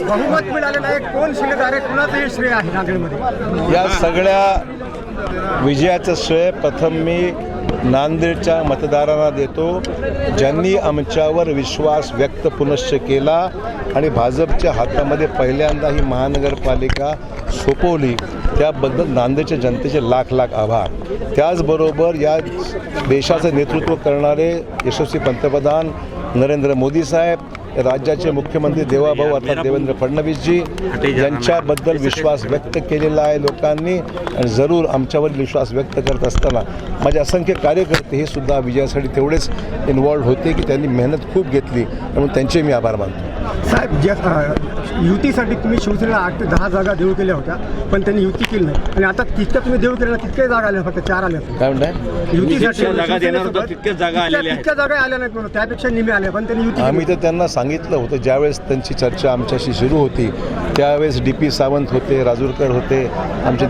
बहुमत मिळालेलं आहे, कोण शिलेदार आहे, कुणाचंही श्रेय आहे नांदेडमध्ये? या सगळ्या विजयाचं श्रेय प्रथम मी नांदेडच्या मतदारांना देतो, ज्यांनी आमच्यावर विश्वास व्यक्त पुनश्च केला आणि भाजपच्या हातामध्ये पहिल्यांदा ही महानगरपालिका सोपवली. त्याबद्दल नांदेडच्या जनतेचे लाख लाख आभार. त्याचबरोबर या देशाचं नेतृत्व करणारे यशस्वी पंतप्रधान नरेंद्र मोदी साहेब, राज्याचे मुख्यमंत्री देवाभाऊ अर्थात देवेंद्र फडणवीसजी यांच्याबद्दल विश्वास व्यक्त केलेला आहे लोकांनी. आणि जरूर आमच्यावरील विश्वास व्यक्त करत असताना माझे असंख्य कार्यकर्ते हे सुद्धा विजयासाठी तेवढेच इन्वॉल्व होते की त्यांनी मेहनत खूप घेतली, म्हणून त्यांचे मी आभार मानतो. साहेब, युतीसाठी तुम्ही शिवसेनेला 8 ते 10 जागा देऊ केल्या होत्या, पण त्यांनी युती केली नाही आणि आता तितक्या तुम्ही देऊ केल्या तितक्या जागा आल्या, फक्त 4 आल्या. काय म्हणताय? युतीसाठी जागा देणार होता तितक्या जागा आलेल्या तितक्या जागा आल्या नाहीत म्हणून, त्यापेक्षा निम्मे आल्या, पण त्यांनी युती. आम्ही तर त्यांना सांगितलं होतं, ज्यावेळेस त्यांची चर्चा आमच्याशी सुरू होती त्यावेळेस DP सावंत होते, राजूरकर होते, आमचे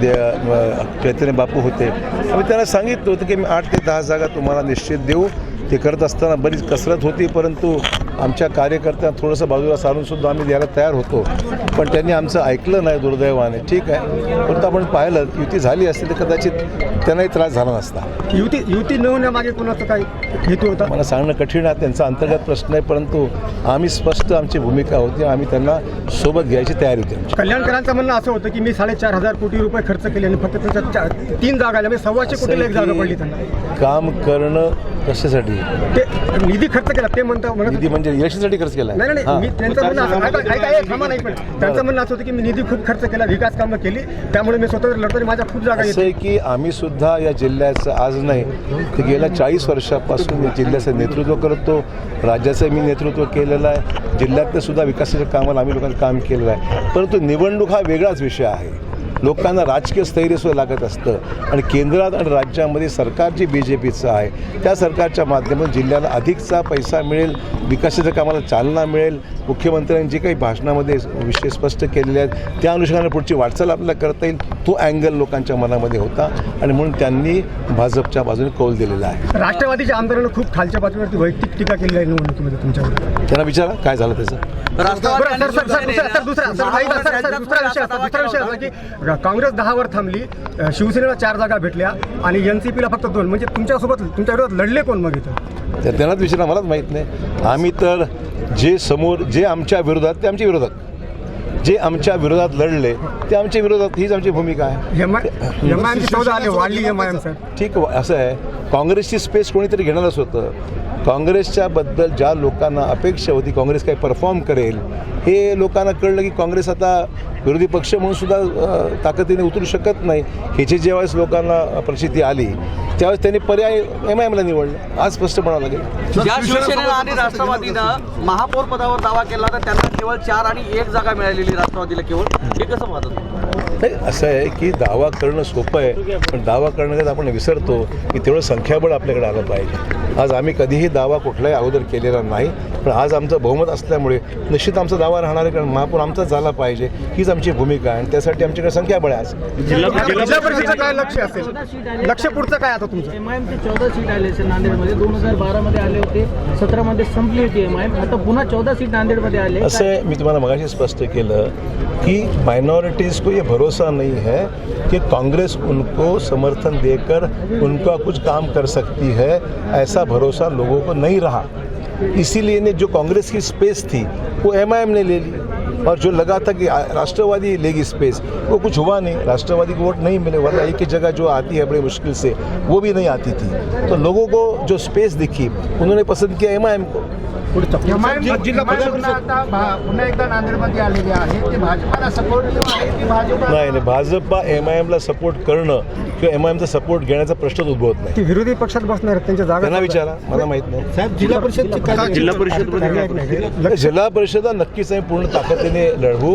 चैतन्य बापू होते. आम्ही त्यांना सांगितलं होतं की मी 8 ते 10 जागा तुम्हाला निश्चित देऊ. ते करत असताना बरीच कसरत होती, परंतु आमच्या कार्यकर्त्यांना थोडंसं बाजूला सारूनसुद्धा आम्ही द्यायला तयार होतो, पण त्यांनी आमचं ऐकलं नाही दुर्दैवाने. ठीक आहे, परंतु आपण पाहिलं युती झाली असती तर कदाचित त्यांनाही त्रास झाला नसता. युती न होण्यामागे कोणाचं काही हेतू होता मला सांगणं कठीण आहे, त्यांचा अंतर्गत प्रश्न आहे, परंतु आम्ही स्पष्ट आमची भूमिका होती, आम्ही त्यांना सोबत घ्यायची तयारी होती. कल्याणकरांचं म्हणणं असं होतं की मी 4.5 कोटी रुपये खर्च केले आणि फक्त त्याच्या 3 जागा आल्या, म्हणजे 2.25 कोटीला 1 जागा पडली त्यांना. काम करणं कशासाठी? ते निधी खर्च केला ते म्हणतात. निधी म्हणजे यशासाठी खर्च केला? नाही, मी त्यांचं म्हणणं असं नाही, पण त्यांचं म्हणणं असं होतं की मी निधी खूप खर्च केला, विकास कामं केली, त्यामुळे मी स्वतः लढतो, माझ्या खूप जागा असं आहे की आम्ही सुद्धा या जिल्ह्याचं आज नाही तर गेल्या 40 वर्षापासून या जिल्ह्याचं नेतृत्व करतो. राज्याचं मी नेतृत्व केलेलं आहे, जिल्ह्यातलं सुद्धा विकासाच्या कामाला आम्ही लोकांनी काम केलेलं आहे. परंतु निवडणूक हा वेगळाच विषय आहे. लोकांना राजकीय स्थैर्यसुद्धा लागत असतं आणि केंद्रात आणि राज्यामध्ये सरकार जी BJPचं आहे त्या सरकारच्या माध्यमातून जिल्ह्याला अधिकचा पैसा मिळेल, विकासाच्या कामाला चालना मिळेल. मुख्यमंत्र्यांनी जे काही भाषणामध्ये विषय स्पष्ट केलेले आहेत त्या अनुषंगाने पुढची वाटचाल आपल्याला करता येईल, तो अँगल लोकांच्या मनामध्ये होता आणि म्हणून त्यांनी भाजपच्या बाजूने कौल दिलेला आहे. राष्ट्रवादीच्या आमदारांना खूप खालच्या पातळीवरती वैयक्तिक टीका केलेली आहे निवडणुकीमध्ये तुमच्यावर. त्यांना विचारा काय झालं त्याचं. दुसरा विषय असा की काँग्रेस 10 वर थांबली, शिवसेनेला 4 जागा भेटल्या आणि NCPला फक्त 2. म्हणजे तुमच्या विरोधात लढले कोण मग इथं? त्यांनाच विचारा, मलाच माहीत नाही. आम्ही तर जे आमच्या विरोधात ते आमच्या विरोधात, जे आमच्या विरोधात लढले ते आमच्या विरोधात, हीच आमची भूमिका आहे. ठीक असं आहे, काँग्रेसची स्पेस कोणीतरी घेणारच होतं. काँग्रेसच्या बद्दल ज्या लोकांना अपेक्षा होती काँग्रेस काही परफॉर्म करेल, हे लोकांना कळलं की काँग्रेस आता विरोधी पक्ष म्हणून सुद्धा ताकदीने उतरू शकत नाही. ह्याची ज्यावेळेस लोकांना प्रचिती आली त्यावेळेस त्यांनी पर्याय MIMला निवडलं. आज स्पष्ट म्हणावं लागेल. ज्या शिवसेनेनं आणि राष्ट्रवादीनं महापौर पदावर दावा केला तर त्यांना केवळ 4 आणि 1 जागा मिळालेली राष्ट्रवादीला केवळ, हे कसं पाहतात? नाही, असं आहे की दावा करणं सोपं आहे, पण दावा करण्यात आपण विसरतो की तेवढं संख्याबळ आपल्याकडे आलं पाहिजे. आज आम्ही कधीही दावा कुठलाही अगोदर केलेला नाही, पण आज आमचं बहुमत असल्यामुळे निश्चित आमचा दावा राहणार आहे, कारण महापौर आमचाच झाला पाहिजे हीच आमची भूमिका आहे आणि त्यासाठी आमच्याकडे संख्याबळ आहे. आज जिल्हा परिषदेचं काय लक्ष असेल? लक्ष पुढचं काय आता तुमचं? MIMचे 14 सीट आले असेल नांदेडमध्ये. 2012 मध्ये आले होते, 17 मध्ये संपली होती MIM, आता पुन्हा 14 सीट नांदेडमध्ये आले. असं आहे, मी तुम्हाला मगाशी स्पष्ट केलं कि माइनॉरिटीज़ को ये भरोसा नहीं है कि कांग्रेस उनको समर्थन देकर उनका कुछ काम कर सकती है, ऐसा भरोसा लोगों को नहीं रहा. इसीलिए ने जो कांग्रेस की स्पेस थी वो MIM ने ले ली और जो लगा था कि राष्ट्रवादी लेगी स्पेस, वो कुछ हुआ नहीं. राष्ट्रवादी को वोट नहीं मिले, वरना एक ही जगह जो आती है बड़ी मुश्किल से वो भी नहीं आती थी. तो लोगों को जो स्पेस दिखी उन्होंने पसंद किया MIM को. पुन्हा एकदा नांदेडमध्ये आलेले आहे ते भाजपाला सपोर्टिव्ह आहे की भाजपा? नाही, भाजपा MIMला सपोर्ट करणं किंवा MIMचा सपोर्ट घेण्याचा प्रश्नच उद्भवत नाही. ते विरोधी पक्षात बसणार आहेत, त्यांच्या जागा त्यांना विचारा, मला माहित नाही. साहेब, जिल्हा परिषद जिल्हा परिषद नक्कीच आम्ही पूर्ण ताकदीने लढवू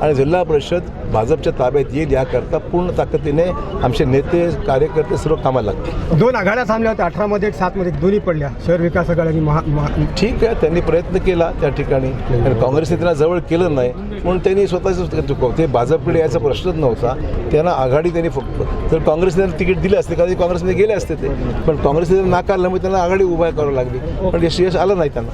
आणि जिल्हा परिषद भाजपच्या ताब्यात येईल याकरता पूर्ण ताकदीने आमचे नेते कार्यकर्ते सर्व कामाला लागतील. 2 आघाड्या थांबल्या होत्या, 18 मध्ये 7 मध्ये दोन्ही पडल्या, शहर विकास आघाडी आणि ठीक आहे, त्यांनी प्रयत्न केला त्या ठिकाणी आणि काँग्रेसने त्यांना जवळ केलं नाही म्हणून त्यांनी स्वतःच चुकव ते भाजपकडे यायचा प्रश्नच नव्हता. त्यांना आघाडी त्यांनी फक्त जर काँग्रेसने त्यांना तिकीट दिले असते कधी काँग्रेसमध्ये गेले असते ते, पण काँग्रेसने नाकारलं मग त्यांना आघाडी उभा करावी लागली पण यश आलं नाही त्यांना.